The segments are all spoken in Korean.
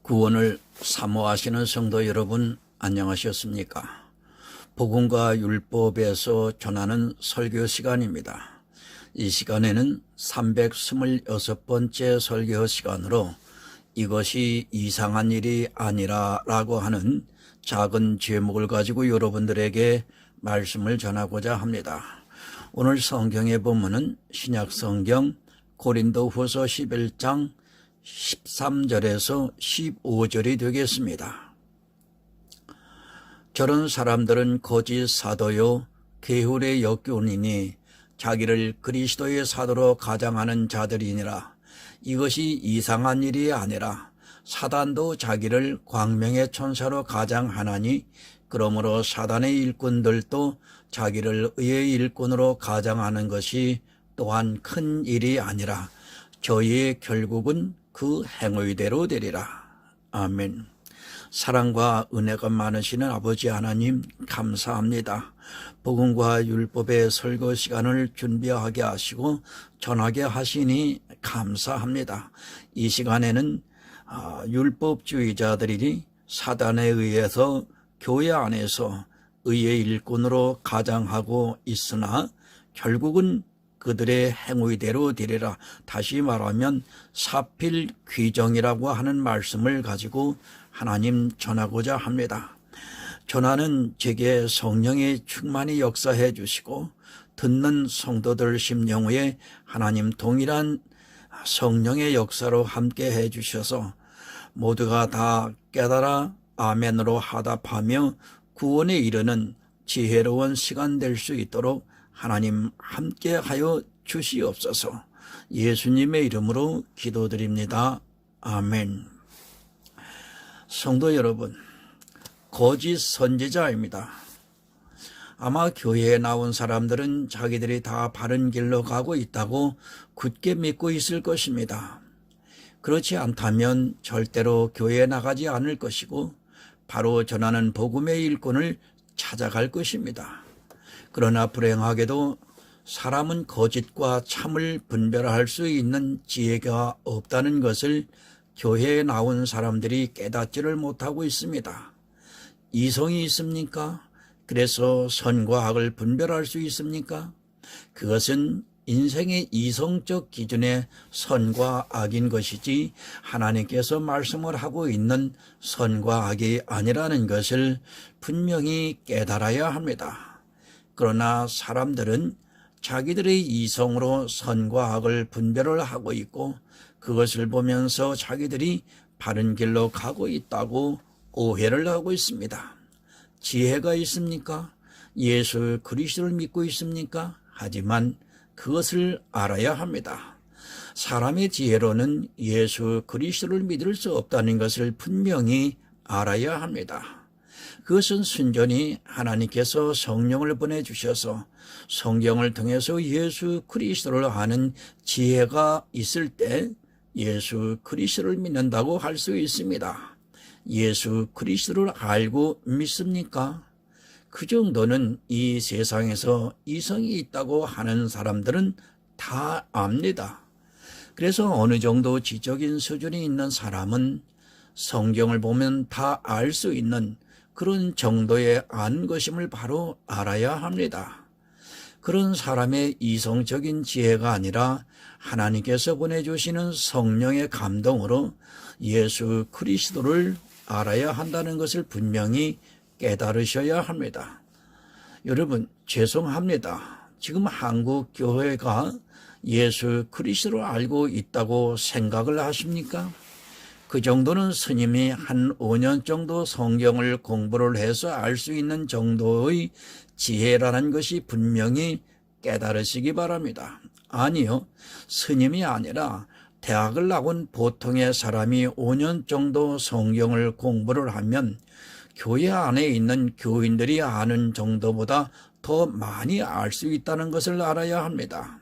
구원을 사모하시는 성도 여러분, 안녕하셨습니까? 복음과 율법에서 전하는 설교 시간입니다. 이 시간에는 326번째 설교 시간으로 이것이 이상한 일이 아니라 라고 하는 작은 제목을 가지고 여러분들에게 말씀을 전하고자 합니다. 오늘 성경의 본문은 신약성경 고린도후서 11장 13절에서 15절이 되겠습니다. 저런 사람들은 거짓 사도요 게으르의 역교이니 자기를 그리스도의 사도로 가장하는 자들이니라. 이것이 이상한 일이 아니라 사단도 자기를 광명의 천사로 가장하나니 그러므로 사단의 일꾼들도 자기를 의의 일꾼으로 가장하는 것이 또한 큰 일이 아니라 저희의 결국은 그 행위대로 되리라. 아멘. 사랑과 은혜가 많으시는 아버지 하나님 감사합니다. 복음과 율법의 설교 시간을 준비하게 하시고 전하게 하시니 감사합니다. 이 시간에는 율법주의자들이 사단에 의해서 교회 안에서 의의 일꾼으로 가장하고 있으나 결국은 그들의 행위대로 되리라. 다시 말하면 사필귀정이라고 하는 말씀을 가지고 하나님 전하고자 합니다. 전하는 제게 성령의 충만히 역사해 주시고 듣는 성도들 심령에 하나님 동일한 성령의 역사로 함께 해 주셔서 모두가 다 깨달아 아멘으로 하답하며 구원에 이르는 지혜로운 시간 될 수 있도록 하나님 함께하여 주시옵소서. 예수님의 이름으로 기도드립니다. 아멘. 성도 여러분, 거짓 선지자입니다. 아마 교회에 나온 사람들은 자기들이 다 바른 길로 가고 있다고 굳게 믿고 있을 것입니다. 그렇지 않다면 절대로 교회에 나가지 않을 것이고 바로 전하는 복음의 일꾼을 찾아갈 것입니다. 그러나 불행하게도 사람은 거짓과 참을 분별할 수 있는 지혜가 없다는 것을 교회에 나온 사람들이 깨닫지를 못하고 있습니다. 이성이 있습니까? 그래서 선과 악을 분별할 수 있습니까? 그것은 인생의 이성적 기준의 선과 악인 것이지 하나님께서 말씀을 하고 있는 선과 악이 아니라는 것을 분명히 깨달아야 합니다. 그러나 사람들은 자기들의 이성으로 선과 악을 분별을 하고 있고 그것을 보면서 자기들이 바른 길로 가고 있다고 오해를 하고 있습니다. 지혜가 있습니까? 예수 그리스도를 믿고 있습니까? 하지만 그것을 알아야 합니다. 사람의 지혜로는 예수 그리스도를 믿을 수 없다는 것을 분명히 알아야 합니다. 그것은 순전히 하나님께서 성령을 보내주셔서 성경을 통해서 예수 그리스도를 아는 지혜가 있을 때 예수 그리스도를 믿는다고 할 수 있습니다. 예수 그리스도를 알고 믿습니까? 그 정도는 이 세상에서 이성이 있다고 하는 사람들은 다 압니다. 그래서 어느 정도 지적인 수준이 있는 사람은 성경을 보면 다 알 수 있는 그런 정도의 안 것임을 바로 알아야 합니다. 그런 사람의 이성적인 지혜가 아니라 하나님께서 보내주시는 성령의 감동으로 예수 그리스도를 알아야 한다는 것을 분명히 깨달으셔야 합니다. 여러분, 죄송합니다. 지금 한국 교회가 예수 그리스도를 알고 있다고 생각을 하십니까? 그 정도는 스님이 한 5년 정도 성경을 공부를 해서 알 수 있는 정도의 지혜라는 것이 분명히 깨달으시기 바랍니다. 아니요, 스님이 아니라 대학을 나온 보통의 사람이 5년 정도 성경을 공부를 하면 교회 안에 있는 교인들이 아는 정도보다 더 많이 알 수 있다는 것을 알아야 합니다.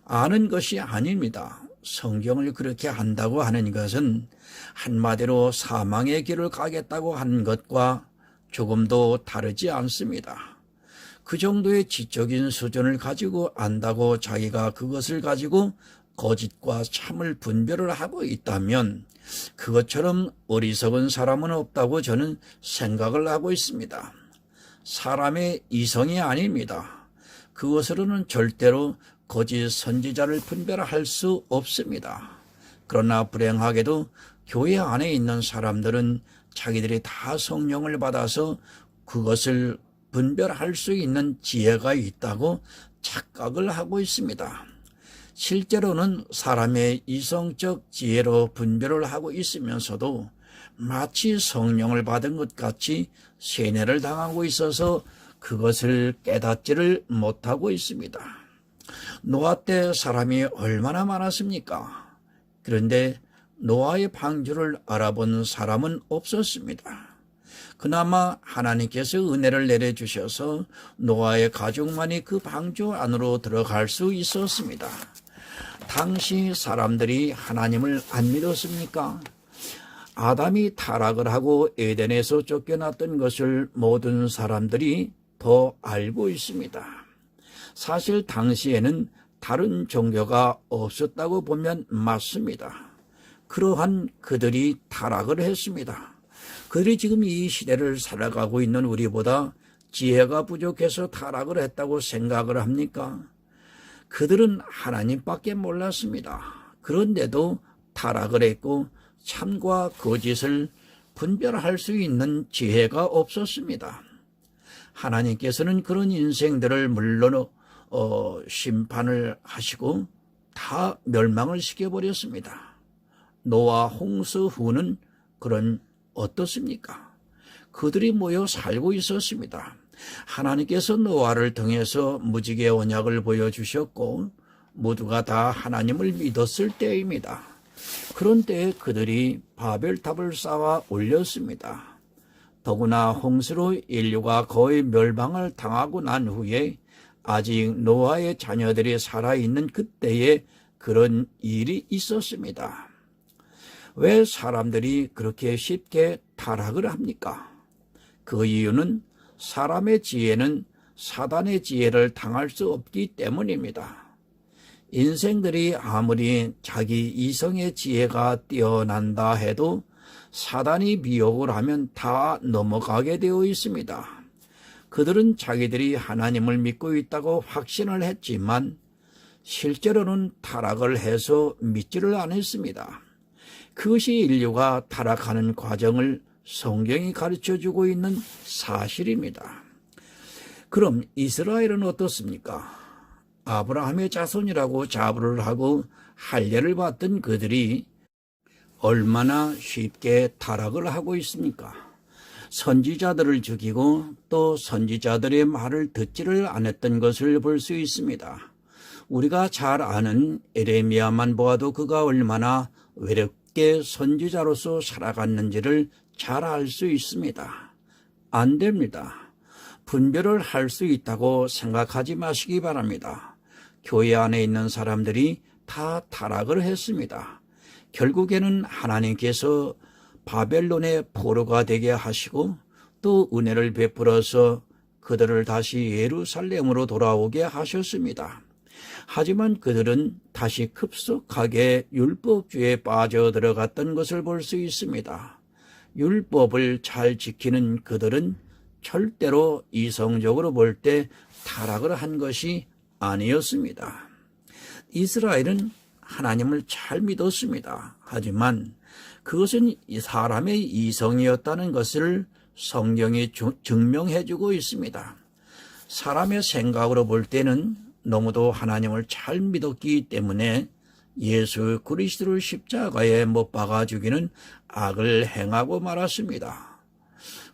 아는 것이 아닙니다. 성경을 그렇게 한다고 하는 것은 한마디로 사망의 길을 가겠다고 하는 것과 조금도 다르지 않습니다. 그 정도의 지적인 수준을 가지고 안다고 자기가 그것을 가지고 거짓과 참을 분별을 하고 있다면 그것처럼 어리석은 사람은 없다고 저는 생각을 하고 있습니다. 사람의 이성이 아닙니다. 그것으로는 절대로 거짓 선지자를 분별할 수 없습니다. 그러나 불행하게도 교회 안에 있는 사람들은 자기들이 다 성령을 받아서 그것을 분별할 수 있는 지혜가 있다고 착각을 하고 있습니다. 실제로는 사람의 이성적 지혜로 분별을 하고 있으면서도 마치 성령을 받은 것 같이 세뇌를 당하고 있어서 그것을 깨닫지를 못하고 있습니다. 노아 때 사람이 얼마나 많았습니까? 그런데 노아의 방주를 알아본 사람은 없었습니다. 그나마 하나님께서 은혜를 내려주셔서 노아의 가족만이 그 방주 안으로 들어갈 수 있었습니다. 당시 사람들이 하나님을 안 믿었습니까? 아담이 타락을 하고 에덴에서 쫓겨났던 것을 모든 사람들이 더 알고 있습니다. 사실 당시에는 다른 종교가 없었다고 보면 맞습니다. 그러한 그들이 타락을 했습니다. 그들이 지금 이 시대를 살아가고 있는 우리보다 지혜가 부족해서 타락을 했다고 생각을 합니까? 그들은 하나님밖에 몰랐습니다. 그런데도 타락을 했고 참과 거짓을 분별할 수 있는 지혜가 없었습니다. 하나님께서는 그런 인생들을 물론 심판을 하시고 다 멸망을 시켜버렸습니다. 노아 홍수 후는 그런 어떻습니까? 그들이 모여 살고 있었습니다. 하나님께서 노아를 통해서 무지개 언약을 보여주셨고 모두가 다 하나님을 믿었을 때입니다. 그런 때에 그들이 바벨탑을 쌓아 올렸습니다. 더구나 홍수로 인류가 거의 멸망을 당하고 난 후에 아직 노아의 자녀들이 살아있는 그때에 그런 일이 있었습니다. 왜 사람들이 그렇게 쉽게 타락을 합니까? 그 이유는 사람의 지혜는 사단의 지혜를 당할 수 없기 때문입니다. 인생들이 아무리 자기 이성의 지혜가 뛰어난다 해도 사단이 미혹을 하면 다 넘어가게 되어 있습니다. 그들은 자기들이 하나님을 믿고 있다고 확신을 했지만 실제로는 타락을 해서 믿지를 않았습니다. 그것이 인류가 타락하는 과정을 성경이 가르쳐주고 있는 사실입니다. 그럼 이스라엘은 어떻습니까? 아브라함의 자손이라고 자부를 하고 할례를 받던 그들이 얼마나 쉽게 타락을 하고 있습니까? 선지자들을 죽이고 또 선지자들의 말을 듣지를 않았던 것을 볼 수 있습니다. 우리가 잘 아는 에레미야만 보아도 그가 얼마나 외롭게 선지자로서 살아갔는지를 잘 알 수 있습니다. 안 됩니다. 분별을 할 수 있다고 생각하지 마시기 바랍니다. 교회 안에 있는 사람들이 다 타락을 했습니다. 결국에는 하나님께서 바벨론의 포로가 되게 하시고 또 은혜를 베풀어서 그들을 다시 예루살렘으로 돌아오게 하셨습니다. 하지만 그들은 다시 급속하게 율법주의에 빠져들어갔던 것을 볼 수 있습니다. 율법을 잘 지키는 그들은 절대로 이성적으로 볼 때 타락을 한 것이 아니었습니다. 이스라엘은 하나님을 잘 믿었습니다. 하지만 그것은 사람의 이성이었다는 것을 성경이 증명해주고 있습니다. 사람의 생각으로 볼 때는 너무도 하나님을 잘 믿었기 때문에 예수 그리스도를 십자가에 못 박아 죽이는 악을 행하고 말았습니다.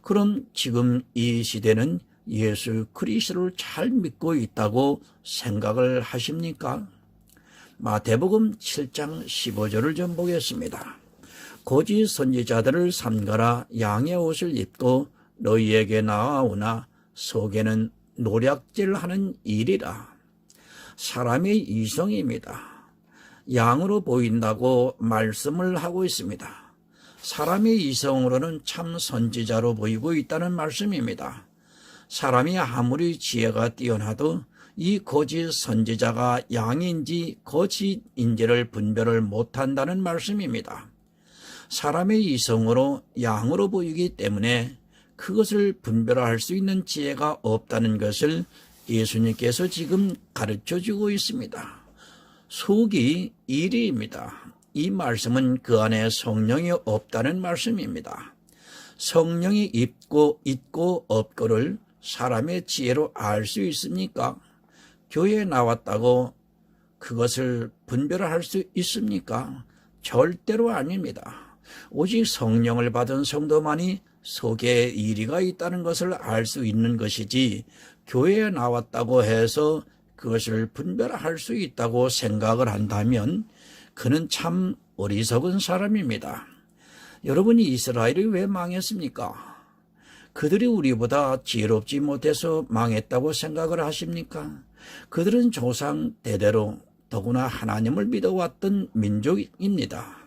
그럼 지금 이 시대는 예수 그리스도를 잘 믿고 있다고 생각을 하십니까? 마태복음 7장 15절을 좀 보겠습니다. 거짓 선지자들을 삼가라. 양의 옷을 입고 너희에게 나아오나 속에는 노략질하는 일이라. 사람의 이성입니다. 양으로 보인다고 말씀을 하고 있습니다. 사람의 이성으로는 참 선지자로 보이고 있다는 말씀입니다. 사람이 아무리 지혜가 뛰어나도 이 거짓 선지자가 양인지 거짓인지를 분별을 못한다는 말씀입니다. 사람의 이성으로 양으로 보이기 때문에 그것을 분별할 수 있는 지혜가 없다는 것을 예수님께서 지금 가르쳐주고 있습니다. 속이 이리입니다. 이 말씀은 그 안에 성령이 없다는 말씀입니다. 성령이 있고 없고를 사람의 지혜로 알 수 있습니까? 교회에 나왔다고 그것을 분별할 수 있습니까? 절대로 아닙니다. 오직 성령을 받은 성도만이 속에 이리가 있다는 것을 알 수 있는 것이지, 교회에 나왔다고 해서 그것을 분별할 수 있다고 생각을 한다면 그는 참 어리석은 사람입니다. 여러분이 이스라엘이 왜 망했습니까? 그들이 우리보다 지혜롭지 못해서 망했다고 생각을 하십니까? 그들은 조상 대대로 더구나 하나님을 믿어왔던 민족입니다.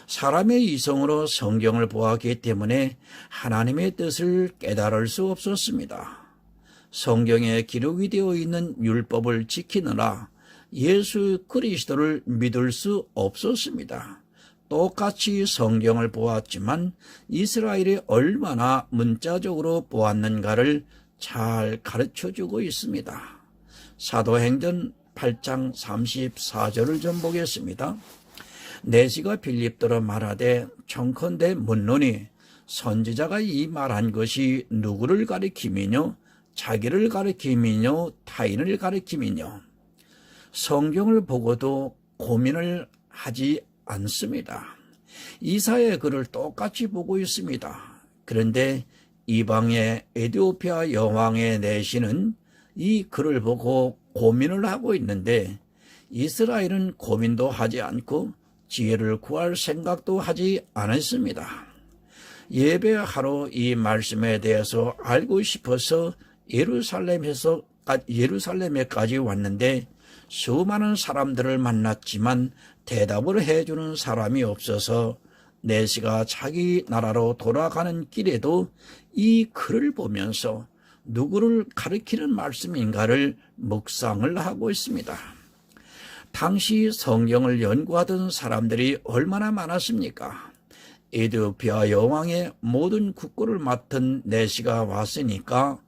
사람의 이성으로 성경을 보았기 때문에 하나님의 뜻을 깨달을 수 없었습니다. 성경에 기록이 되어 있는 율법을 지키느라 예수 그리스도를 믿을 수 없었습니다. 똑같이 성경을 보았지만 이스라엘이 얼마나 문자적으로 보았는가를 잘 가르쳐주고 있습니다. 사도행전 8장 34절을 좀 보겠습니다. 내시가 빌립더러 말하되 청컨대 묻노니 선지자가 이 말한 것이 누구를 가리킴이뇨? 자기를 가리킴이뇨? 타인을 가리킴이뇨? 성경을 보고도 고민을 하지 않습니다. 이사야의 글을 똑같이 보고 있습니다. 그런데 이방의 에티오피아 여왕의 내시는 이 글을 보고 고민을 하고 있는데 이스라엘은 고민도 하지 않고 지혜를 구할 생각도 하지 않았습니다. 예배하러 이 말씀에 대해서 알고 싶어서 예루살렘에까지 왔는데 수많은 사람들을 만났지만 대답을 해주는 사람이 없어서 내시가 자기 나라로 돌아가는 길에도 이 글을 보면서 누구를 가리키는 말씀인가를 묵상을 하고 있습니다. 당시 성경을 연구하던 사람들이 얼마나 많았습니까? 에티오피아 여왕의 모든 국고를 맡은 내시가 왔으니까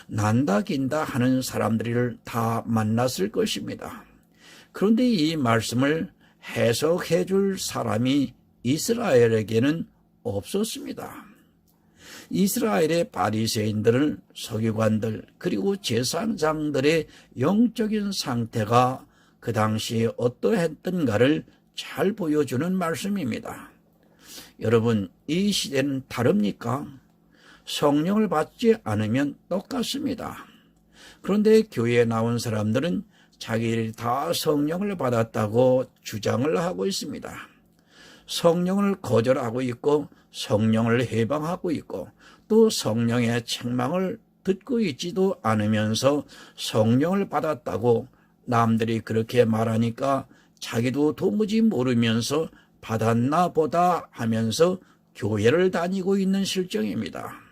난다 긴다 하는 사람들을 다 만났을 것입니다. 그런데 이 말씀을 해석해 줄 사람이 이스라엘에게는 없었습니다. 이스라엘의 바리새인들, 서기관들, 그리고 제사장들의 영적인 상태가 그 당시에 어떠했던가를 잘 보여주는 말씀입니다. 여러분, 이 시대는 다릅니까? 성령을 받지 않으면 똑같습니다. 그런데 교회에 나온 사람들은 자기들이 다 성령을 받았다고 주장을 하고 있습니다. 성령을 거절하고 있고 성령을 해방하고 있고 또 성령의 책망을 듣고 있지도 않으면서 성령을 받았다고 남들이 그렇게 말하니까 자기도 도무지 모르면서 받았나 보다 하면서 교회를 다니고 있는 실정입니다.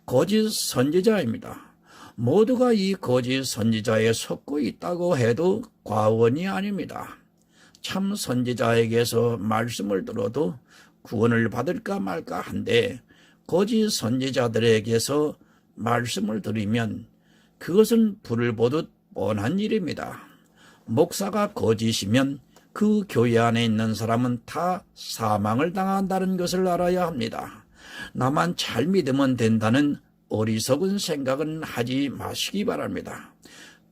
거짓 선지자입니다. 모두가 이 거짓 선지자에 속고 있다고 해도 과언이 아닙니다. 참 선지자에게서 말씀을 들어도 구원을 받을까 말까 한데 거짓 선지자들에게서 말씀을 들으면 그것은 불을 보듯 뻔한 일입니다. 목사가 거짓이면 그 교회 안에 있는 사람은 다 사망을 당한다는 것을 알아야 합니다. 나만 잘 믿으면 된다는 어리석은 생각은 하지 마시기 바랍니다.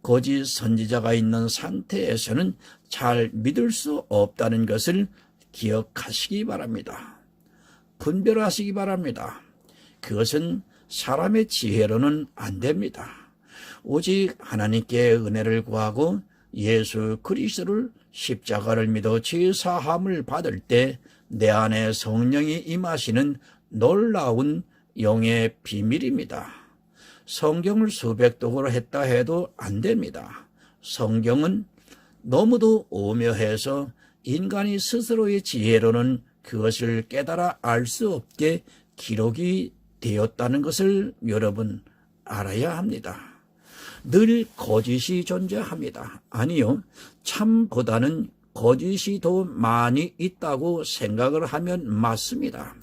거짓 선지자가 있는 상태에서는 잘 믿을 수 없다는 것을 기억하시기 바랍니다. 분별하시기 바랍니다. 그것은 사람의 지혜로는 안 됩니다. 오직 하나님께 은혜를 구하고 예수 그리스도를 십자가를 믿어 죄사함을 받을 때 내 안에 성령이 임하시는 놀라운 영의 비밀입니다. 성경을 수백 독으로 했다 해도 안 됩니다. 성경은 너무도 오묘해서 인간이 스스로의 지혜로는 그것을 깨달아 알 수 없게 기록이 되었다는 것을 여러분 알아야 합니다. 늘 거짓이 존재합니다. 아니요, 참보다는 거짓이 더 많이 있다고 생각을 하면 맞습니다.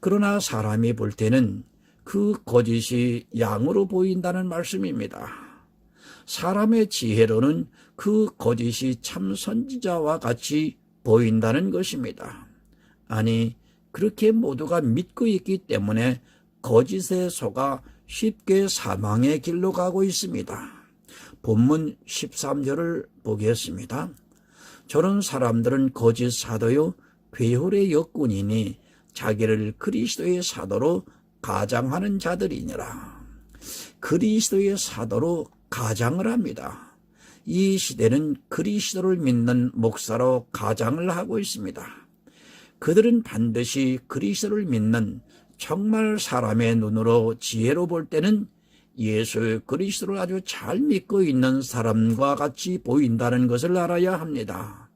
그러나 사람이 볼 때는 그 거짓이 양으로 보인다는 말씀입니다. 사람의 지혜로는 그 거짓이 참 선지자와 같이 보인다는 것입니다. 아니, 그렇게 모두가 믿고 있기 때문에 거짓에 속아 쉽게 사망의 길로 가고 있습니다. 본문 13절을 보겠습니다. 저런 사람들은 거짓 사도요 괴홀의 역군이니 자기를 그리스도의 사도로 가장하는 자들이니라. 그리스도의 사도로 가장을 합니다. 이 시대는 그리스도를 믿는 목사로 가장을 하고 있습니다. 그들은 반드시 그리스도를 믿는 정말 사람의 눈으로 지혜로 볼 때는 예수 그리스도를 아주 잘 믿고 있는 사람과 같이 보인다는 것을 알아야 합니다.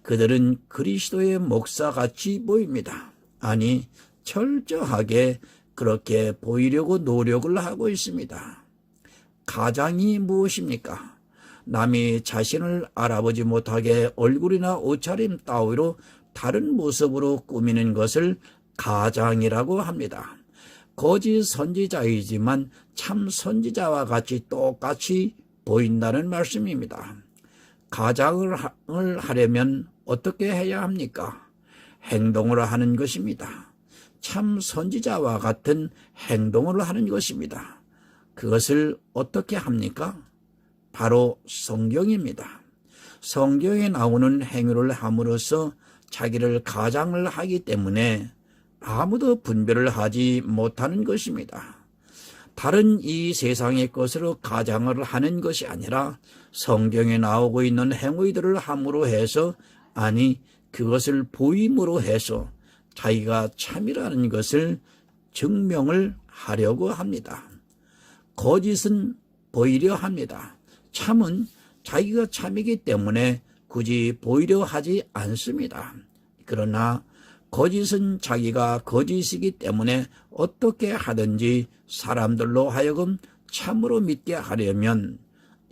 그들은 그리스도의 목사같이 보입니다. 아니, 철저하게 그렇게 보이려고 노력을 하고 있습니다. 가장이 무엇입니까? 남이 자신을 알아보지 못하게 얼굴이나 옷차림 따위로 다른 모습으로 꾸미는 것을 가장이라고 합니다. 거짓 선지자이지만 참 선지자와 같이 똑같이 보인다는 말씀입니다. 가장을 하려면 어떻게 해야 합니까? 행동을 하는 것입니다. 참 선지자와 같은 행동을 하는 것입니다. 그것을 어떻게 합니까? 바로 성경입니다. 성경에 나오는 행위를 함으로써 자기를 가장을 하기 때문에 아무도 분별을 하지 못하는 것입니다. 다른 이 세상의 것으로 가장을 하는 것이 아니라 성경에 나오고 있는 행위들을 함으로 해서, 아니 그것을 보임으로 해서 자기가 참이라는 것을 증명을 하려고 합니다. 거짓은 보이려 합니다. 참은 자기가 참이기 때문에 굳이 보이려 하지 않습니다. 그러나 거짓은 자기가 거짓이기 때문에 어떻게 하든지 사람들로 하여금 참으로 믿게 하려면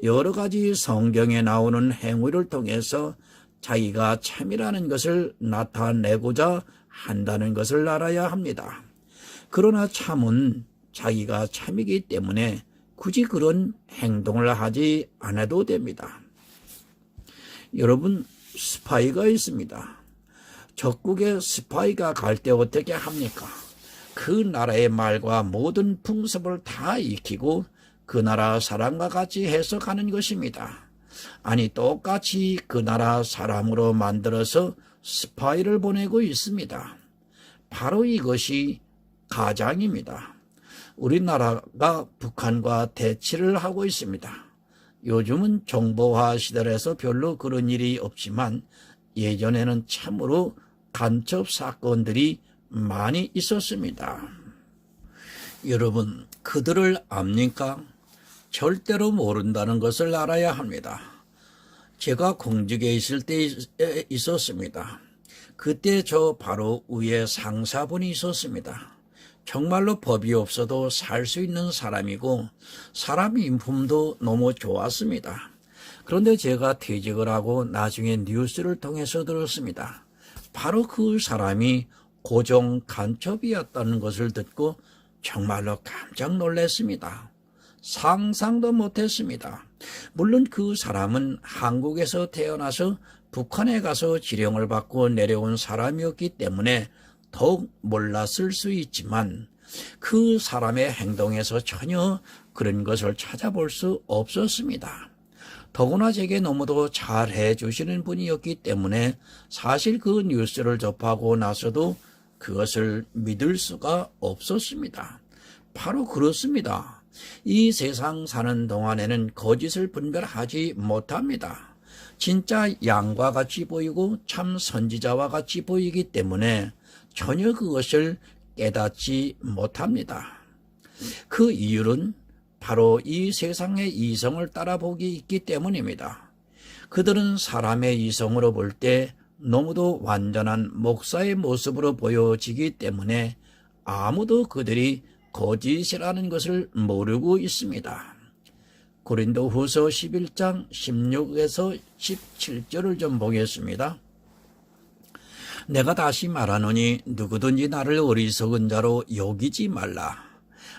여러 가지 성경에 나오는 행위를 통해서 자기가 참이라는 것을 나타내고자 한다는 것을 알아야 합니다. 그러나 참은 자기가 참이기 때문에 굳이 그런 행동을 하지 않아도 됩니다. 여러분, 스파이가 있습니다. 적국에 스파이가 갈 때 어떻게 합니까? 그 나라의 말과 모든 풍습을 다 익히고 그 나라 사람과 같이 해석하는 것입니다. 아니, 똑같이 그 나라 사람으로 만들어서 스파이를 보내고 있습니다. 바로 이것이 가장입니다. 우리나라가 북한과 대치를 하고 있습니다. 요즘은 정보화 시대라서 별로 그런 일이 없지만 예전에는 참으로 간첩 사건들이 많이 있었습니다. 여러분, 그들을 압니까? 절대로 모른다는 것을 알아야 합니다. 제가 공직에 있을 때 있었습니다. 그때 저 바로 위에 상사분이 있었습니다. 정말로 법이 없어도 살 수 있는 사람이고 사람 인품도 너무 좋았습니다. 그런데 제가 퇴직을 하고 나중에 뉴스를 통해서 들었습니다. 바로 그 사람이 고정 간첩이었다는 것을 듣고 정말로 깜짝 놀랐습니다. 상상도 못했습니다. 물론 그 사람은 한국에서 태어나서 북한에 가서 지령을 받고 내려온 사람이었기 때문에 더욱 몰랐을 수 있지만 그 사람의 행동에서 전혀 그런 것을 찾아볼 수 없었습니다. 더구나 제게 너무도 잘해 주시는 분이었기 때문에 사실 그 뉴스를 접하고 나서도 그것을 믿을 수가 없었습니다. 바로 그렇습니다. 이 세상 사는 동안에는 거짓을 분별하지 못합니다. 진짜 양과 같이 보이고 참 선지자와 같이 보이기 때문에 전혀 그것을 깨닫지 못합니다. 그 이유는 바로 이 세상의 이성을 따라보기 있기 때문입니다. 그들은 사람의 이성으로 볼 때 너무도 완전한 목사의 모습으로 보여지기 때문에 아무도 그들이 거짓이라는 것을 모르고 있습니다. 고린도후서 11장 16에서 17절을 좀 보겠습니다. 내가 다시 말하노니 누구든지 나를 어리석은 자로 여기지 말라.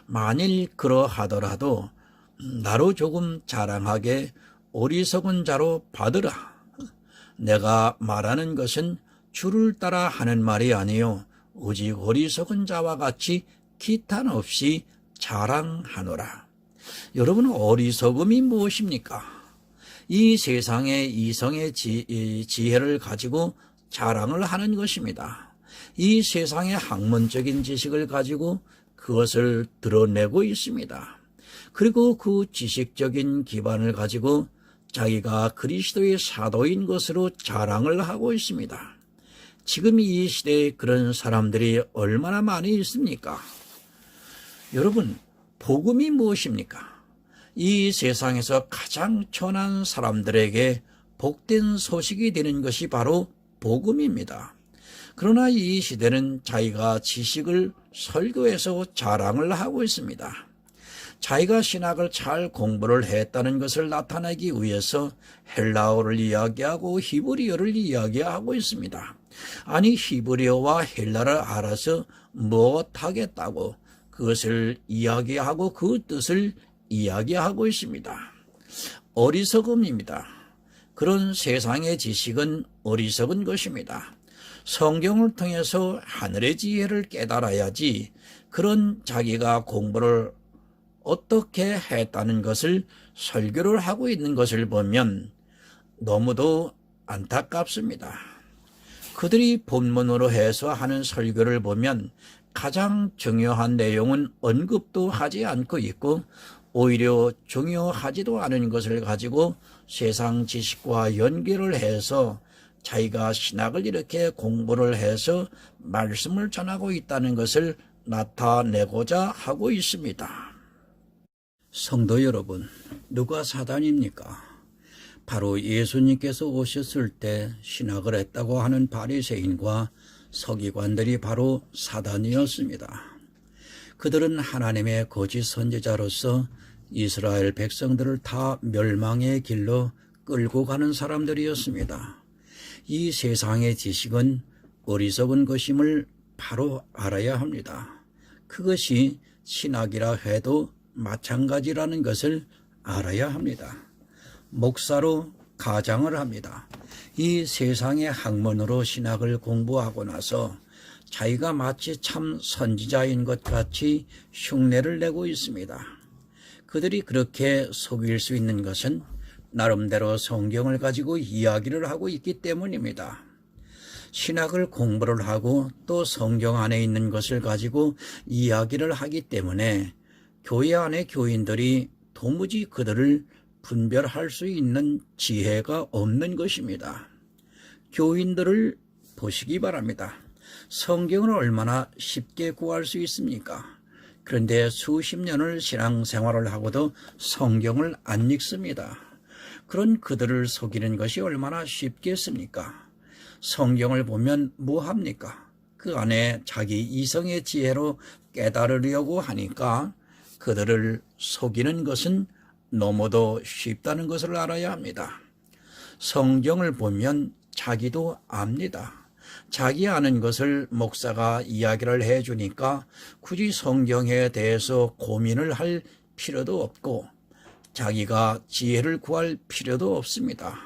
만일 그러하더라도 나로 조금 자랑하게 어리석은 자로 받으라. 내가 말하는 것은 주를 따라 하는 말이 아니요 오직 어리석은 자와 같이 기탄 없이 자랑하노라. 여러분, 어리석음이 무엇입니까? 이 세상의 이성의 지혜를 가지고 자랑을 하는 것입니다. 이 세상의 학문적인 지식을 가지고 그것을 드러내고 있습니다. 그리고 그 지식적인 기반을 가지고 자기가 그리스도의 사도인 것으로 자랑을 하고 있습니다. 지금 이 시대에 그런 사람들이 얼마나 많이 있습니까? 여러분, 복음이 무엇입니까? 이 세상에서 가장 천한 사람들에게 복된 소식이 되는 것이 바로 복음입니다. 그러나 이 시대는 자기가 지식을 설교해서 자랑을 하고 있습니다. 자기가 신학을 잘 공부를 했다는 것을 나타내기 위해서 헬라어를 이야기하고 히브리어를 이야기하고 있습니다. 아니, 히브리어와 헬라를 알아서 무엇하겠다고 그것을 이야기하고 그 뜻을 이야기하고 있습니다. 어리석음입니다. 그런 세상의 지식은 어리석은 것입니다. 성경을 통해서 하늘의 지혜를 깨달아야지 그런 자기가 공부를 어떻게 했다는 것을 설교를 하고 있는 것을 보면 너무도 안타깝습니다. 그들이 본문으로 해서 하는 설교를 보면 가장 중요한 내용은 언급도 하지 않고 있고 오히려 중요하지도 않은 것을 가지고 세상 지식과 연결을 해서 자기가 신학을 이렇게 공부를 해서 말씀을 전하고 있다는 것을 나타내고자 하고 있습니다. 성도 여러분, 누가 사단입니까? 바로 예수님께서 오셨을 때 신학을 했다고 하는 바리새인과 서기관들이 바로 사단이었습니다. 그들은 하나님의 거짓 선지자로서 이스라엘 백성들을 다 멸망의 길로 끌고 가는 사람들이었습니다. 이 세상의 지식은 어리석은 것임을 바로 알아야 합니다. 그것이 신학이라 해도 마찬가지라는 것을 알아야 합니다. 목사로 가장을 합니다. 이 세상의 학문으로 신학을 공부하고 나서 자기가 마치 참 선지자인 것 같이 흉내를 내고 있습니다. 그들이 그렇게 속일 수 있는 것은 나름대로 성경을 가지고 이야기를 하고 있기 때문입니다. 신학을 공부를 하고 또 성경 안에 있는 것을 가지고 이야기를 하기 때문에 교회 안의 교인들이 도무지 그들을 분별할 수 있는 지혜가 없는 것입니다. 교인들을 보시기 바랍니다. 성경을 얼마나 쉽게 구할 수 있습니까? 그런데 수십 년을 신앙생활을 하고도 성경을 안 읽습니다. 그런 그들을 속이는 것이 얼마나 쉽겠습니까? 성경을 보면 뭐합니까? 그 안에 자기 이성의 지혜로 깨달으려고 하니까 그들을 속이는 것은 너무도 쉽다는 것을 알아야 합니다. 성경을 보면 자기도 압니다. 자기 아는 것을 목사가 이야기를 해주니까 굳이 성경에 대해서 고민을 할 필요도 없고 자기가 지혜를 구할 필요도 없습니다.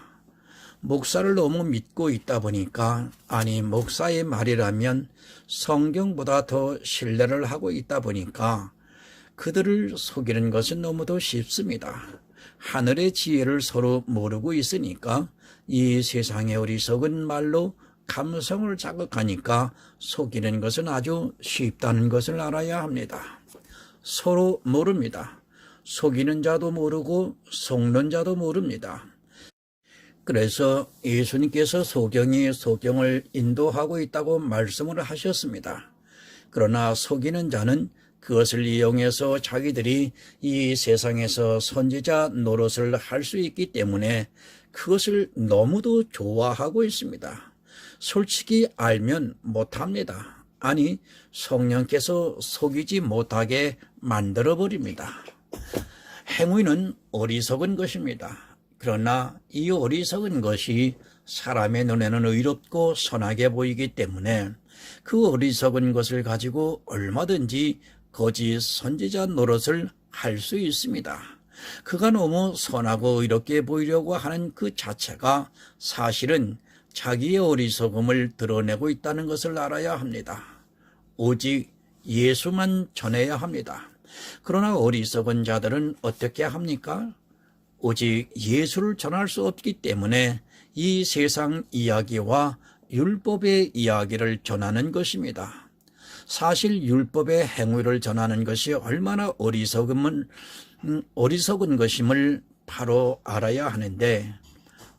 목사를 너무 믿고 있다 보니까, 아니 목사의 말이라면 성경보다 더 신뢰를 하고 있다 보니까 그들을 속이는 것은 너무도 쉽습니다. 하늘의 지혜를 서로 모르고 있으니까 이 세상의 어리석은 말로 감성을 자극하니까 속이는 것은 아주 쉽다는 것을 알아야 합니다. 서로 모릅니다. 속이는 자도 모르고 속는 자도 모릅니다. 그래서 예수님께서 소경이 소경을 인도하고 있다고 말씀을 하셨습니다. 그러나 속이는 자는 그것을 이용해서 자기들이 이 세상에서 선지자 노릇을 할 수 있기 때문에 그것을 너무도 좋아하고 있습니다. 솔직히 알면 못합니다. 아니, 성령께서 속이지 못하게 만들어버립니다. 행위는 어리석은 것입니다. 그러나 이 어리석은 것이 사람의 눈에는 의롭고 선하게 보이기 때문에 그 어리석은 것을 가지고 얼마든지 거짓 선지자 노릇을 할 수 있습니다. 그가 너무 선하고 의롭게 보이려고 하는 그 자체가 사실은 자기의 어리석음을 드러내고 있다는 것을 알아야 합니다. 오직 예수만 전해야 합니다. 그러나 어리석은 자들은 어떻게 합니까? 오직 예수를 전할 수 없기 때문에 이 세상 이야기와 율법의 이야기를 전하는 것입니다. 사실 율법의 행위를 전하는 것이 얼마나 어리석은 것임을 바로 알아야 하는데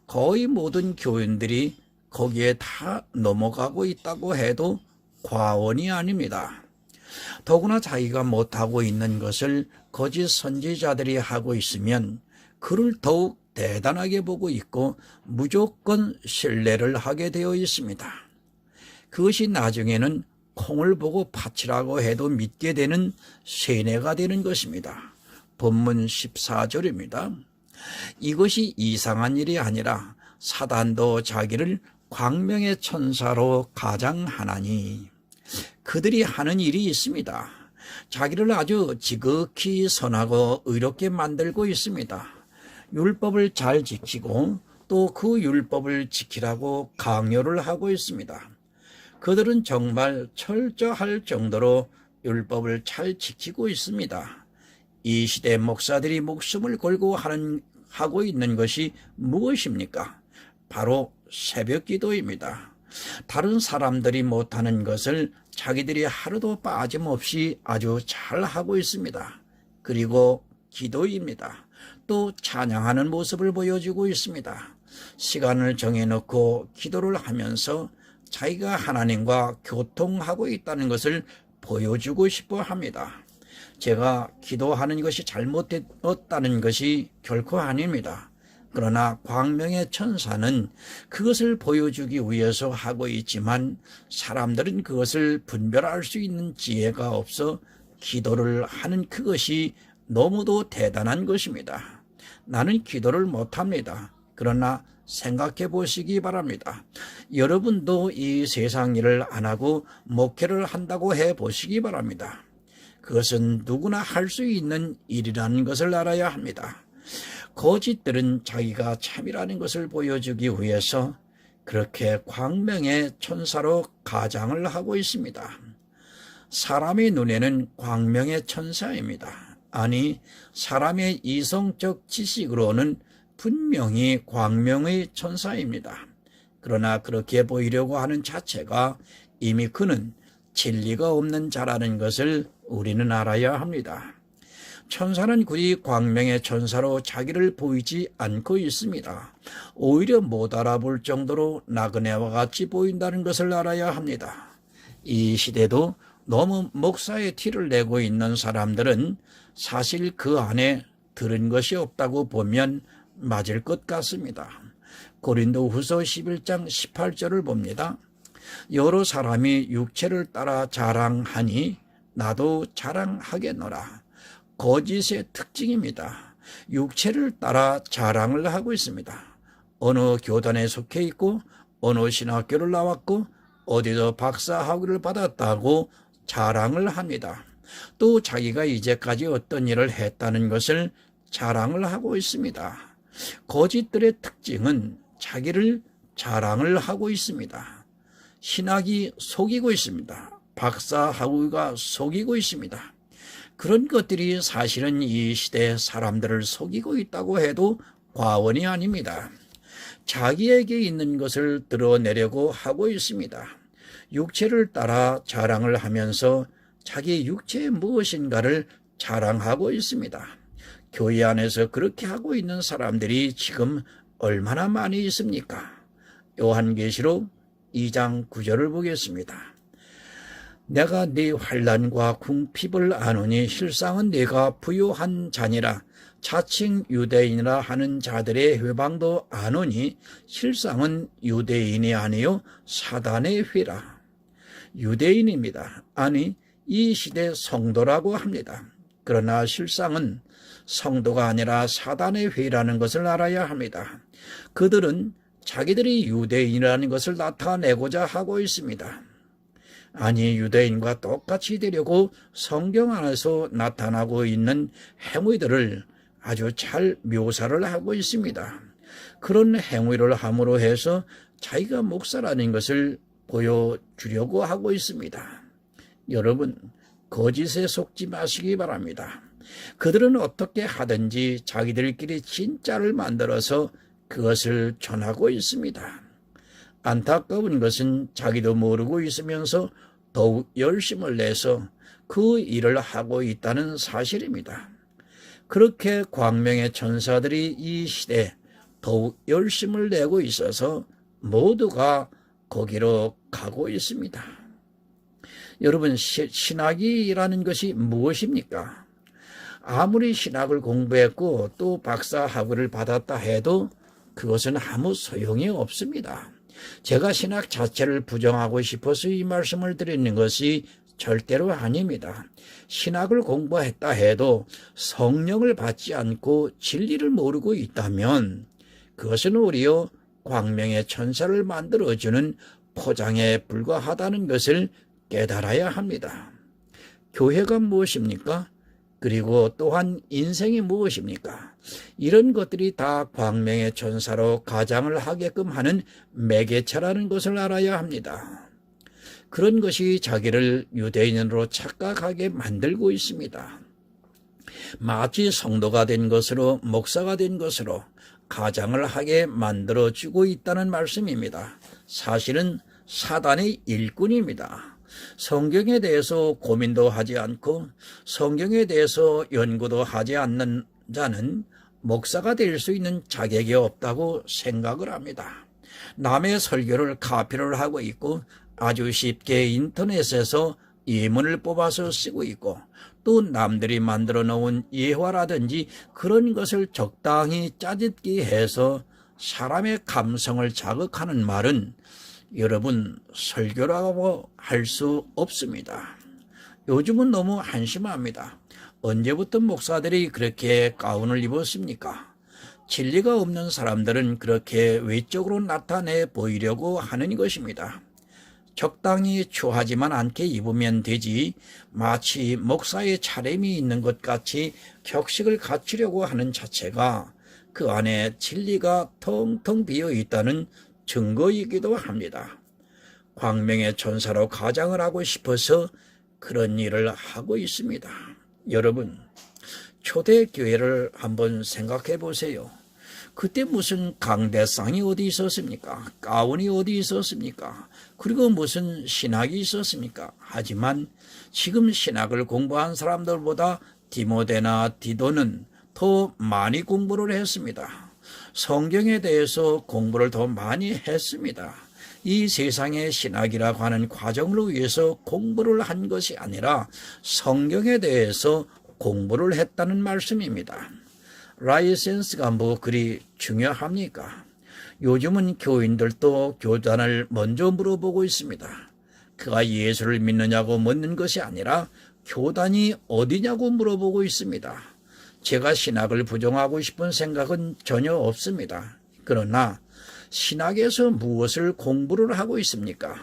거의 모든 교인들이 거기에 다 넘어가고 있다고 해도 과언이 아닙니다. 더구나 자기가 못하고 있는 것을 거짓 선지자들이 하고 있으면 그를 더욱 대단하게 보고 있고 무조건 신뢰를 하게 되어 있습니다. 그것이 나중에는 콩을 보고 팥이라고 해도 믿게 되는 세뇌가 되는 것입니다. 본문 14절입니다. 이것이 이상한 일이 아니라 사단도 자기를 광명의 천사로 가장하나니 그들이 하는 일이 있습니다. 자기를 아주 지극히 선하고 의롭게 만들고 있습니다. 율법을 잘 지키고 또 그 율법을 지키라고 강요를 하고 있습니다. 그들은 정말 철저할 정도로 율법을 잘 지키고 있습니다. 이 시대 목사들이 목숨을 걸고 하고 있는 것이 무엇입니까? 바로 새벽 기도입니다. 다른 사람들이 못하는 것을 자기들이 하루도 빠짐없이 아주 잘 하고 있습니다. 그리고 기도입니다. 또 찬양하는 모습을 보여주고 있습니다. 시간을 정해놓고 기도를 하면서 자기가 하나님과 교통하고 있다는 것을 보여주고 싶어 합니다. 제가 기도하는 것이 잘못되었다는 것이 결코 아닙니다. 그러나 광명의 천사는 그것을 보여주기 위해서 하고 있지만 사람들은 그것을 분별할 수 있는 지혜가 없어 기도를 하는 그것이 너무도 대단한 것입니다. 나는 기도를 못합니다. 그러나 생각해 보시기 바랍니다. 여러분도 이 세상 일을 안 하고 목회를 한다고 해 보시기 바랍니다. 그것은 누구나 할 수 있는 일이라는 것을 알아야 합니다. 거짓들은 자기가 참이라는 것을 보여주기 위해서 그렇게 광명의 천사로 가장을 하고 있습니다. 사람의 눈에는 광명의 천사입니다. 아니, 사람의 이성적 지식으로는 분명히 광명의 천사입니다. 그러나 그렇게 보이려고 하는 자체가 이미 그는 진리가 없는 자라는 것을 우리는 알아야 합니다. 천사는 굳이 광명의 천사로 자기를 보이지 않고 있습니다. 오히려 못 알아볼 정도로 나그네와 같이 보인다는 것을 알아야 합니다. 이 시대도 너무 목사의 티를 내고 있는 사람들은 사실 그 안에 들은 것이 없다고 보면 맞을 것 같습니다. 고린도후서 11장 18절을 봅니다. 여러 사람이 육체를 따라 자랑하니 나도 자랑하겠노라. 거짓의 특징입니다. 육체를 따라 자랑을 하고 있습니다. 어느 교단에 속해 있고 어느 신학교를 나왔고 어디서 박사학위를 받았다고 자랑을 합니다. 또 자기가 이제까지 어떤 일을 했다는 것을 자랑을 하고 있습니다. 거짓들의 특징은 자기를 자랑을 하고 있습니다. 신학이 속이고 있습니다. 박사학위가 속이고 있습니다. 그런 것들이 사실은 이 시대 사람들을 속이고 있다고 해도 과언이 아닙니다. 자기에게 있는 것을 드러내려고 하고 있습니다. 육체를 따라 자랑을 하면서 자기 육체의 무엇인가를 자랑하고 있습니다. 교회 안에서 그렇게 하고 있는 사람들이 지금 얼마나 많이 있습니까? 요한계시록 2장 9절을 보겠습니다. 내가 네 환난과 궁핍을 아노니 실상은 네가 부유한 자니라. 자칭 유대인이라 하는 자들의 회방도 아노니 실상은 유대인이 아니요 사단의 회라. 유대인입니다. 아니, 이 시대 성도라고 합니다. 그러나 실상은 성도가 아니라 사단의 회의라는 것을 알아야 합니다. 그들은 자기들이 유대인이라는 것을 나타내고자 하고 있습니다. 아니, 유대인과 똑같이 되려고 성경 안에서 나타나고 있는 행위들을 아주 잘 묘사를 하고 있습니다. 그런 행위를 함으로 해서 자기가 목사라는 것을 보여주려고 하고 있습니다. 여러분, 거짓에 속지 마시기 바랍니다. 그들은 어떻게 하든지 자기들끼리 진짜를 만들어서 그것을 전하고 있습니다. 안타까운 것은 자기도 모르고 있으면서 더욱 열심을 내서 그 일을 하고 있다는 사실입니다. 그렇게 광명의 천사들이 이 시대에 더욱 열심을 내고 있어서 모두가 거기로 가고 있습니다. 여러분, 신학이라는 것이 무엇입니까? 아무리 신학을 공부했고 또 박사학위를 받았다 해도 그것은 아무 소용이 없습니다. 제가 신학 자체를 부정하고 싶어서 이 말씀을 드리는 것이 절대로 아닙니다. 신학을 공부했다 해도 성령을 받지 않고 진리를 모르고 있다면 그것은 오히려 광명의 천사를 만들어주는 포장에 불과하다는 것을 깨달아야 합니다. 교회가 무엇입니까? 그리고 또한 인생이 무엇입니까? 이런 것들이 다 광명의 천사로 가장을 하게끔 하는 매개체라는 것을 알아야 합니다. 그런 것이 자기를 유대인으로 착각하게 만들고 있습니다. 마치 성도가 된 것으로, 목사가 된 것으로 가장을 하게 만들어주고 있다는 말씀입니다. 사실은 사단의 일꾼입니다. 성경에 대해서 고민도 하지 않고 성경에 대해서 연구도 하지 않는 자는 목사가 될 수 있는 자격이 없다고 생각을 합니다. 남의 설교를 카피를 하고 있고 아주 쉽게 인터넷에서 예문을 뽑아서 쓰고 있고 또 남들이 만들어 놓은 예화라든지 그런 것을 적당히 짜집기 해서 사람의 감성을 자극하는 말은 여러분, 설교라고 할 수 없습니다. 요즘은 너무 한심합니다. 언제부터 목사들이 그렇게 가운을 입었습니까? 진리가 없는 사람들은 그렇게 외적으로 나타내 보이려고 하는 것입니다. 적당히 추하지만 않게 입으면 되지 마치 목사의 차림이 있는 것 같이 격식을 갖추려고 하는 자체가 그 안에 진리가 텅텅 비어 있다는 증거이기도 합니다. 광명의 천사로 가장을 하고 싶어서 그런 일을 하고 있습니다. 여러분, 초대교회를 한번 생각해 보세요. 그때 무슨 강대상이 어디 있었습니까? 가운이 어디 있었습니까? 그리고 무슨 신학이 있었습니까? 하지만 지금 신학을 공부한 사람들보다 디모데나 디도는 더 많이 공부를 했습니다. 성경에 대해서 공부를 더 많이 했습니다. 이 세상의 신학이라고 하는 과정을 위해서 공부를 한 것이 아니라 성경에 대해서 공부를 했다는 말씀입니다. 라이센스가 뭐 그리 중요합니까? 요즘은 교인들도 교단을 먼저 물어보고 있습니다. 그가 예수를 믿느냐고 묻는 것이 아니라 교단이 어디냐고 물어보고 있습니다. 제가 신학을 부정하고 싶은 생각은 전혀 없습니다. 그러나 신학에서 무엇을 공부를 하고 있습니까?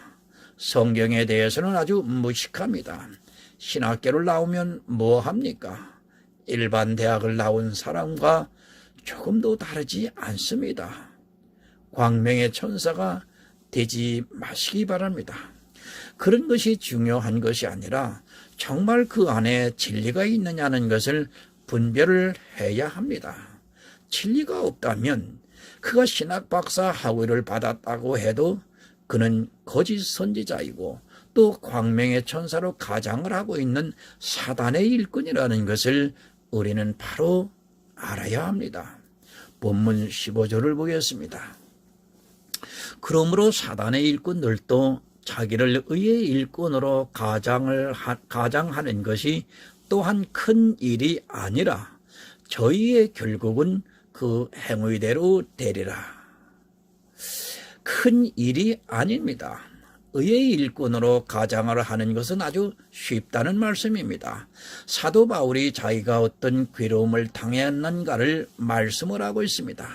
성경에 대해서는 아주 무식합니다. 신학교를 나오면 뭐 합니까? 일반 대학을 나온 사람과 조금도 다르지 않습니다. 광명의 천사가 되지 마시기 바랍니다. 그런 것이 중요한 것이 아니라 정말 그 안에 진리가 있느냐는 것을 분별을 해야 합니다. 진리가 없다면 그가 신학 박사 학위를 받았다고 해도 그는 거짓 선지자이고 또 광명의 천사로 가장을 하고 있는 사단의 일꾼이라는 것을 우리는 바로 알아야 합니다. 본문 15절을 보겠습니다. 그러므로 사단의 일꾼들도 자기를 의의 일꾼으로 가장하는 것이 또한 큰 일이 아니라 저희의 결국은 그 행위대로 되리라. 큰 일이 아닙니다. 의의 일꾼으로 가장을 하는 것은 아주 쉽다는 말씀입니다. 사도 바울이 자기가 어떤 괴로움을 당했는가를 말씀을 하고 있습니다.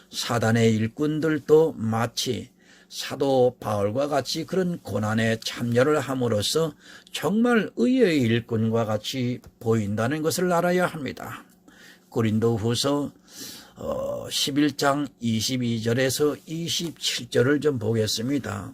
사단의 일꾼들도 마치 사도 바울과 같이 그런 고난에 참여를 함으로써 정말 의의 일꾼과 같이 보인다는 것을 알아야 합니다. 고린도후서 11장 22절에서 27절을 좀 보겠습니다.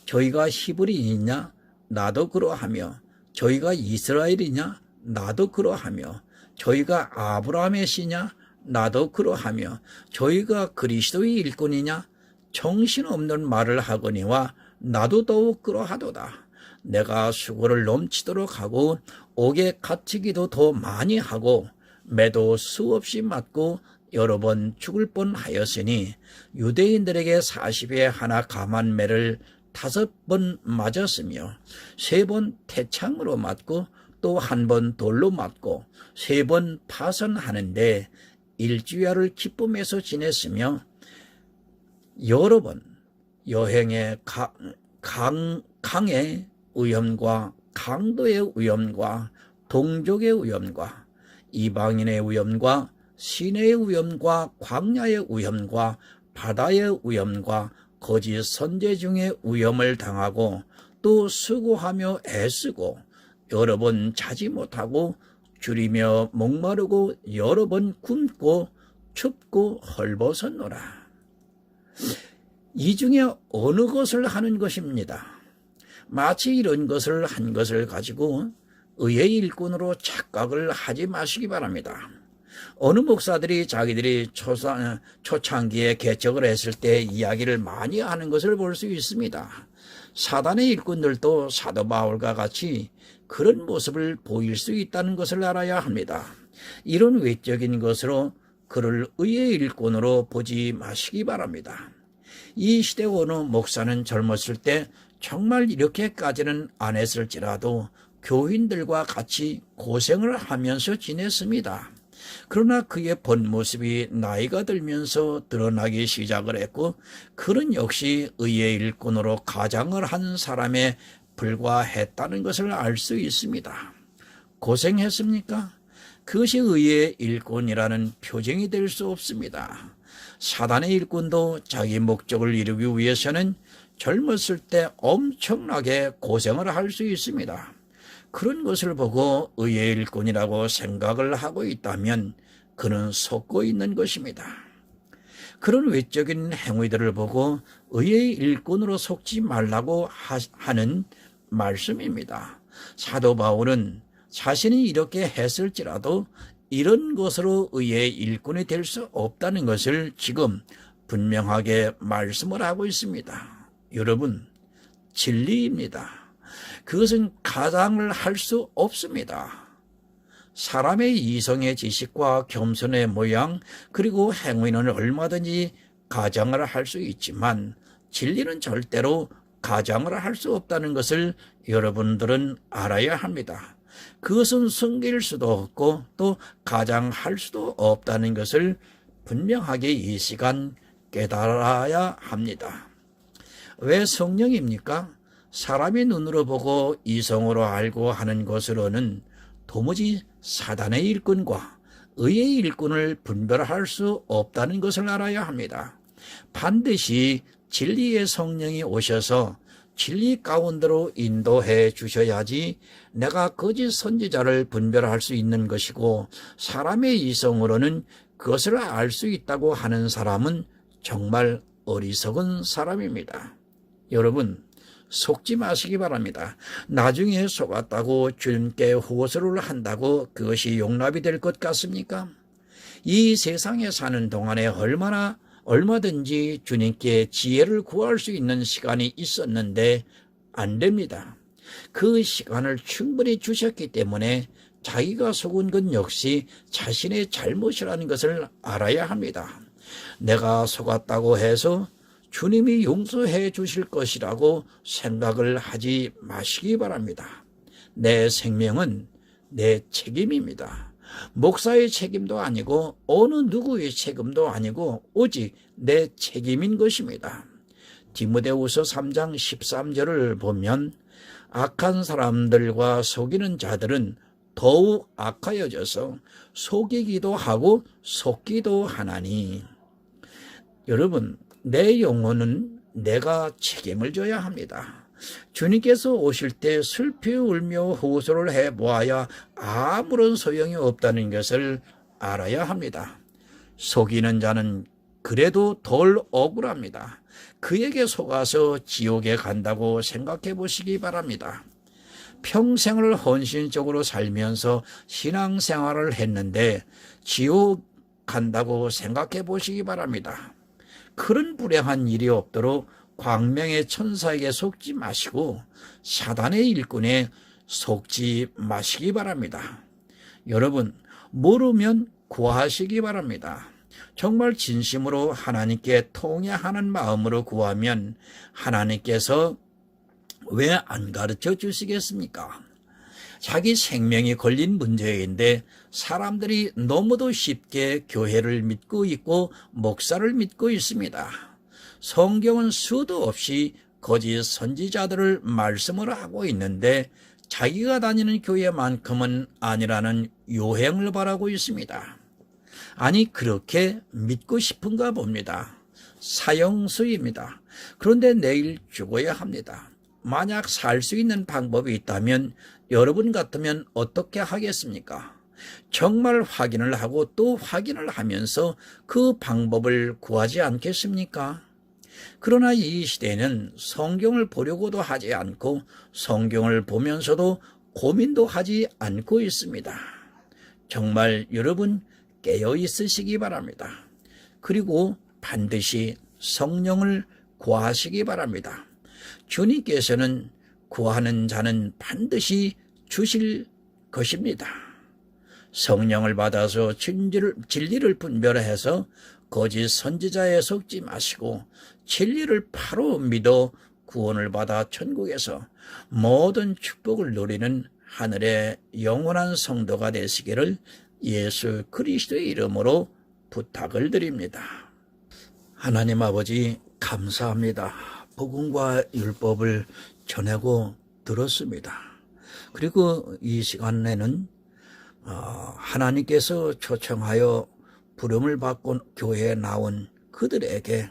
저희가 히브리인이냐? 나도 그러하며, 저희가 이스라엘이냐? 나도 그러하며, 저희가 아브라함의 씨냐? 나도 그러하며, 저희가 그리스도의 일꾼이냐? 정신없는 말을 하거니와 나도 더욱 그러하도다. 내가 수고를 넘치도록 하고 옥에 갇히기도 더 많이 하고 매도 수없이 맞고 여러 번 죽을 뻔하였으니 유대인들에게 40에 하나 감한 매를 5번 맞았으며 3번 태창으로 맞고 또 1번 돌로 맞고 3번 파선하는데 일주야를 기쁨에서 지냈으며 여러 번 여행의 강의 위험과 강도의 위험과 동족의 위험과 이방인의 위험과 시내의 위험과 광야의 위험과 바다의 위험과 거짓 선제 중에 위험을 당하고 또 수고하며 애쓰고 여러 번 자지 못하고 줄이며 목마르고 여러 번 굶고 춥고 헐벗었노라. 이 중에 어느 것을 하는 것입니다. 마치 이런 것을 한 것을 가지고 의의 일꾼으로 착각을 하지 마시기 바랍니다. 어느 목사들이 자기들이 초창기에 개척을 했을 때 이야기를 많이 하는 것을 볼 수 있습니다. 사단의 일꾼들도 사도 바울과 같이 그런 모습을 보일 수 있다는 것을 알아야 합니다. 이런 외적인 것으로 그를 의의 일꾼으로 보지 마시기 바랍니다. 이 시대 어느 목사는 젊었을 때 정말 이렇게까지는 안 했을지라도 교인들과 같이 고생을 하면서 지냈습니다. 그러나 그의 본 모습이 나이가 들면서 드러나기 시작을 했고 그는 역시 의의 일꾼으로 가장을 한 사람에 불과했다는 것을 알 수 있습니다. 고생했습니까? 그것이 의의 일꾼이라는 표징이 될 수 없습니다. 사단의 일꾼도 자기 목적을 이루기 위해서는 젊었을 때 엄청나게 고생을 할 수 있습니다. 그런 것을 보고 의의 일꾼이라고 생각을 하고 있다면 그는 속고 있는 것입니다. 그런 외적인 행위들을 보고 의의 일꾼으로 속지 말라고 하는 말씀입니다. 사도 바울은 자신이 이렇게 했을지라도 이런 것으로 의의 일꾼이 될 수 없다는 것을 지금 분명하게 말씀을 하고 있습니다. 여러분, 진리입니다. 그것은 가장을 할 수 없습니다. 사람의 이성의 지식과 겸손의 모양 그리고 행위는 얼마든지 가장을 할 수 있지만 진리는 절대로 가장을 할 수 없다는 것을 여러분들은 알아야 합니다. 그것은 숨길 수도 없고 또 가장할 수도 없다는 것을 분명하게 이 시간 깨달아야 합니다. 왜 성령입니까? 사람이 눈으로 보고 이성으로 알고 하는 것으로는 도무지 사단의 일꾼과 의의 일꾼을 분별할 수 없다는 것을 알아야 합니다. 반드시 진리의 성령이 오셔서 진리 가운데로 인도해 주셔야지 내가 거짓 선지자를 분별할 수 있는 것이고 사람의 이성으로는 그것을 알 수 있다고 하는 사람은 정말 어리석은 사람입니다. 여러분, 속지 마시기 바랍니다. 나중에 속았다고 주님께 호소를 한다고 그것이 용납이 될 것 같습니까? 이 세상에 사는 동안에 얼마든지 주님께 지혜를 구할 수 있는 시간이 있었는데 안 됩니다. 그 시간을 충분히 주셨기 때문에 자기가 속은 것 역시 자신의 잘못이라는 것을 알아야 합니다. 내가 속았다고 해서 주님이 용서해 주실 것이라고 생각을 하지 마시기 바랍니다. 내 생명은 내 책임입니다. 목사의 책임도 아니고 어느 누구의 책임도 아니고 오직 내 책임인 것입니다. 디모데후서 3장 13절을 보면 악한 사람들과 속이는 자들은 더욱 악하여져서 속이기도 하고 속기도 하나니. 여러분, 내 영혼은 내가 책임을 져야 합니다. 주님께서 오실 때 슬피 울며 호소를 해보아야 아무런 소용이 없다는 것을 알아야 합니다. 속이는 자는 그래도 덜 억울합니다. 그에게 속아서 지옥에 간다고 생각해 보시기 바랍니다. 평생을 헌신적으로 살면서 신앙생활을 했는데 지옥 간다고 생각해 보시기 바랍니다. 그런 불행한 일이 없도록 광명의 천사에게 속지 마시고 사단의 일꾼에 속지 마시기 바랍니다. 여러분, 모르면 구하시기 바랍니다. 정말 진심으로 하나님께 통회하는 마음으로 구하면 하나님께서 왜 안 가르쳐 주시겠습니까? 자기 생명이 걸린 문제인데 사람들이 너무도 쉽게 교회를 믿고 있고 목사를 믿고 있습니다. 성경은 수도 없이 거짓 선지자들을 말씀을 하고 있는데 자기가 다니는 교회만큼은 아니라는 요행을 바라고 있습니다. 아니, 그렇게 믿고 싶은가 봅니다. 사형수입니다. 그런데 내일 죽어야 합니다. 만약 살 수 있는 방법이 있다면 여러분 같으면 어떻게 하겠습니까? 정말 확인을 하고 또 확인을 하면서 그 방법을 구하지 않겠습니까? 그러나 이 시대에는 성경을 보려고도 하지 않고 성경을 보면서도 고민도 하지 않고 있습니다. 정말 여러분 깨어 있으시기 바랍니다. 그리고 반드시 성령을 구하시기 바랍니다. 주님께서는 구하는 자는 반드시 주실 것입니다. 성령을 받아서 진리를 분별해서 거짓 선지자에 속지 마시고 진리를 바로 믿어 구원을 받아 천국에서 모든 축복을 누리는 하늘의 영원한 성도가 되시기를 예수 그리스도의 이름으로 부탁을 드립니다. 하나님 아버지, 감사합니다. 복음과 율법을 전하고 들었습니다. 그리고 이 시간에는 하나님께서 초청하여 부름을 받고 교회에 나온 그들에게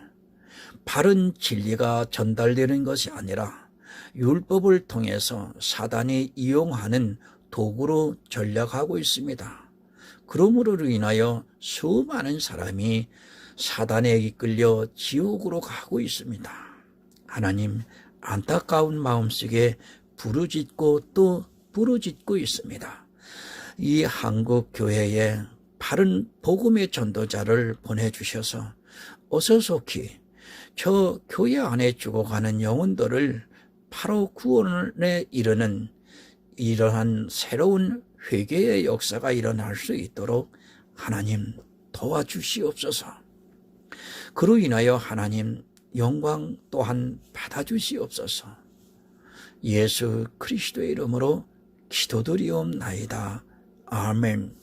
바른 진리가 전달되는 것이 아니라 율법을 통해서 사단이 이용하는 도구로 전략하고 있습니다. 그러므로 인하여 수많은 사람이 사단에 이끌려 지옥으로 가고 있습니다. 하나님, 안타까운 마음속에 부르짖고 또 부르짖고 있습니다. 이 한국 교회에 바른 복음의 전도자를 보내주셔서 어서 속히 저 교회 안에 죽어가는 영혼들을 바로 구원에 이르는 이러한 새로운 회개의 역사가 일어날 수 있도록 하나님 도와주시옵소서. 그로 인하여 하나님 영광 또한 받아주시옵소서. 예수 그리스도의 이름으로 기도드리옵나이다. 아멘.